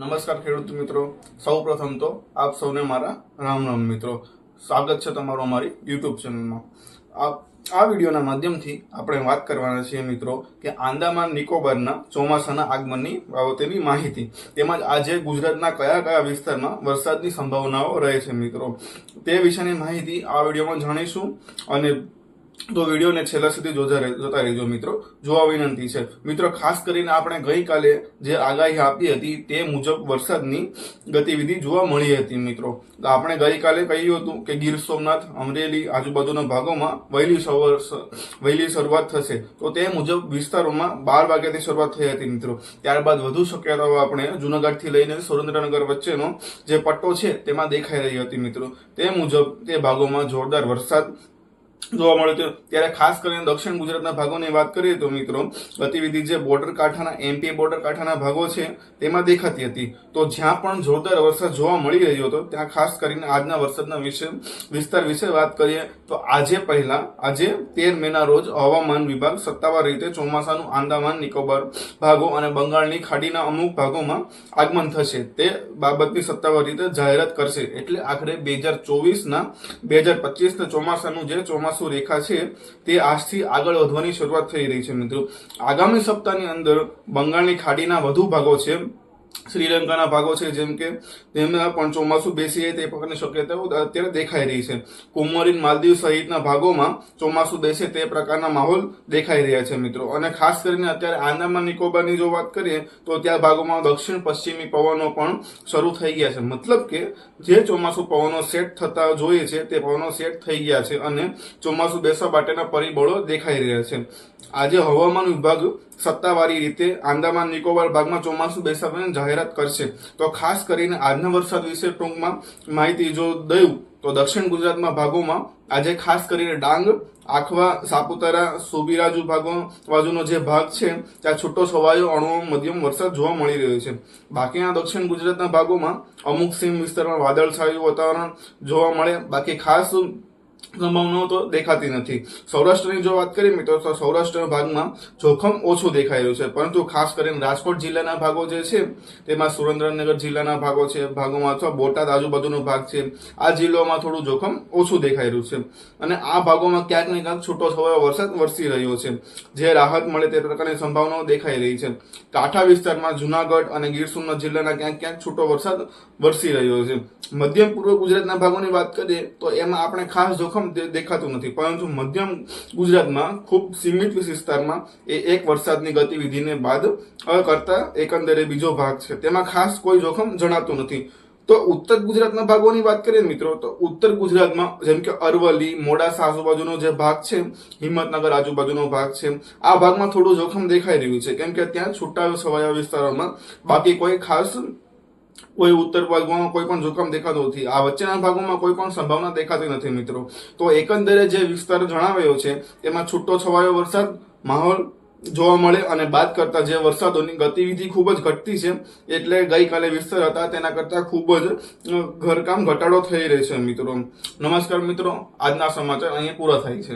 નમસ્કાર ખેડૂત મિત્રો, સૌ પ્રથમ તો આપ સૌને મારા રામ રામ મિત્રો. સ્વાગત છે તમારું અમારી યુટ્યુબ ચેનલમાં. આ વિડીયોના માધ્યમથી આપણે વાત કરવાના છીએ મિત્રો કે આંદામાન નિકોબારના ચોમાસાના આગમનની બાબતેની માહિતી તેમજ આજે ગુજરાતના કયા કયા વિસ્તારમાં વરસાદની સંભાવનાઓ રહે છે મિત્રો, તે વિશેની માહિતી આ વિડીયોમાં જાણીશું. અને તો વિડીયોને છેલ્લા સુધી જોતા રહેજો મિત્રો. જોવા વિનંતી છે મિત્રો, ખાસ કરીને આપણે ગઈકાલે જે આગાહી આપી હતી તે મુજબ વરસાદની ગતિવિધિ જોવા મળી હતી મિત્રો. આપણે ગઈકાલે કહ્યું હતું કે ગીર સોમનાથ, અમરેલી આજુબાજુના ભાગોમાં વહેલી શરૂઆત થશે. તો તે મુજબ વિસ્તારોમાં 12 વાગ્યાથી શરૂઆત થઈ હતી મિત્રો. ત્યારબાદ વધુ શક્યતાઓ આપણે જુનાગઢથી લઈને સુરેન્દ્રનગર વચ્ચેનો જે પટ્ટો છે તેમાં દેખાઈ રહી હતી મિત્રો. તે મુજબ તે ભાગોમાં જોરદાર વરસાદ જોવા મળ્યો હતો. ત્યારે ખાસ કરીને દક્ષિણ ગુજરાતના ભાગોની વાત કરીએ તો મિત્રો, ગતિવિધિ જે બોર્ડર કાંઠાના એમપી બોર્ડર કાંઠાના ભાગો છે તેમાં દેખાતી હતી. તો જ્યાં પણ જોરદાર વરસાદ જોવા મળી રહ્યો હતો ત્યાં ખાસ કરીને આજના વરસાદના વિસ્તાર વિશે વાત કરીએ તો આજે 13 મેના રોજ હવામાન વિભાગ સત્તાવાર રીતે ચોમાસાનું આંદામાન નિકોબાર ભાગો અને બંગાળની ખાડીના અમુક ભાગોમાં આગમન થશે તે બાબતની સત્તાવાર રીતે જાહેરાત કરશે. એટલે આખરે 2025 ચોમાસાનું જે ચોમાસું રેખા છે તે આજથી આગળ વધવાની શરૂઆત થઈ રહી છે મિત્રો. આગામી સપ્તાહની અંદર બંગાળની ખાડીના વધુ ભાગો છે, શ્રીલંકાના ભાગો છે, જેમ કે તેમાં પણ ચોમાસું બેસી જાય તે પ્રકારની શક્યતાઓ અત્યારે દેખાઈ રહી છે. કુમોરિન, માલદીવ સહિતના ભાગોમાં ચોમાસું બેસે તે પ્રકારના માહોલ દેખાઈ રહ્યા છે મિત્રો. અને ખાસ કરીને અત્યારે આંદામાન નિકોબારની જો વાત કરીએ તો ત્યાં ભાગોમાં દક્ષિણ પશ્ચિમી પવનો પણ શરૂ થઈ ગયા છે. મતલબ કે જે ચોમાસું પવનો સેટ થતા જોઈએ છે તે પવનો સેટ થઈ ગયા છે અને ચોમાસું બેસવા માટેના પરિબળો દેખાઈ રહ્યા છે. આજે હવામાન વિભાગ સત્તાવારી રીતે આંદામાન નિકોબાર ભાગમાં ચોમાસું બેસવાની જાહેરાત કરશે. તો ખાસ કરીને આજના વરસાદ વિશે ટૂંકમાં માહિતી જો દઉં તો દક્ષિણ ગુજરાતના ભાગોમાં આજે ખાસ કરીને ડાંગ, આખવા, સાપુતારા, સુબિરાજુ બાજુનો જે ભાગ છે ત્યાં છૂટો છવાયો અણુ મધ્યમ વરસાદ જોવા મળી રહ્યો છે. બાકીના દક્ષિણ ગુજરાતના ભાગોમાં અમુક સીમ વિસ્તારમાં વાદળછાયું વાતાવરણ જોવા મળે, બાકી ખાસ સંભાવનાઓ તો દેખાતી નથી. સૌરાષ્ટ્રની જો વાત કરીએ મિત્રો તો સૌરાષ્ટ્રના ભાગમાં જોખમ ઓછું દેખાઈ રહ્યું છે, પરંતુ ખાસ કરીને રાજકોટ જિલ્લાના ભાગો જે છે તેમાં સુરેન્દ્રનગર જિલ્લાના ભાગો છે, ભાગોમાં અથવા બોટાદ આજુબાજુનો ભાગ છે, આ જિલ્લાઓમાં થોડું જોખમ ઓછું દેખાઈ રહ્યું છે. અને આ ભાગોમાં ક્યાંક ને ક્યાંક છૂટો છવાયો વરસાદ વરસી રહ્યો છે, જે રાહત મળે તે પ્રકારની સંભાવનાઓ દેખાઈ રહી છે. કાંઠા વિસ્તારમાં જુનાગઢ અને ગીર સોમનાથ જિલ્લાના ક્યાંક છૂટો વરસાદ વરસી રહ્યો છે. મધ્યમ પૂર્વ ગુજરાતના ભાગોની વાત કરીએ તો એમાં આપણે ખાસ જોખમ દેખાતું નથી, પરંતુ મધ્યમ ગુજરાતમાં ખૂબ સીમિત વિસ્તારમાં એક વરસાદની ગતિવિધિને બાદ કરતા એકંદરે બીજો ભાગ છે તેમાં ખાસ કોઈ જોખમ જણાતું નથી. તો ઉત્તર ગુજરાતના ભાગોની વાત કરીએ મિત્રો તો ઉત્તર ગુજરાતમાં જેમ કે અરવલ્લી, મોડાસા આજુબાજુનો જે ભાગ છે, હિંમતનગર આજુબાજુનો ભાગ છે, આ ભાગમાં થોડું જોખમ દેખાઈ રહ્યું છે, કેમ કે ત્યાં છૂટા છવાયા વિસ્તારોમાં બાકી કોઈ ખાસ કોઈ ઉત્તર ભાગોમાં કોઈ પણ જોખમ દેખાતો નથી. આ વચ્ચેના ભાગોમાં કોઈ પણ સંભાવના દેખાતી નથી મિત્રો. તો એકંદરે જે વિસ્તાર જણાવ્યો છે તેમાં છૂટો છવાયો વરસાદ માહોલ જોવા મળે અને બાદ કરતા જે વરસાદોની ગતિવિધિ ખૂબ જ ઘટતી છે, એટલે ગઈકાલે વિસ્તાર હતા તેના કરતા ખૂબ જ ઘરકામ ઘટાડો થઈ રહે છે મિત્રો. નમસ્કાર મિત્રો, આજના સમાચાર અહીંયા પૂરા થાય છે.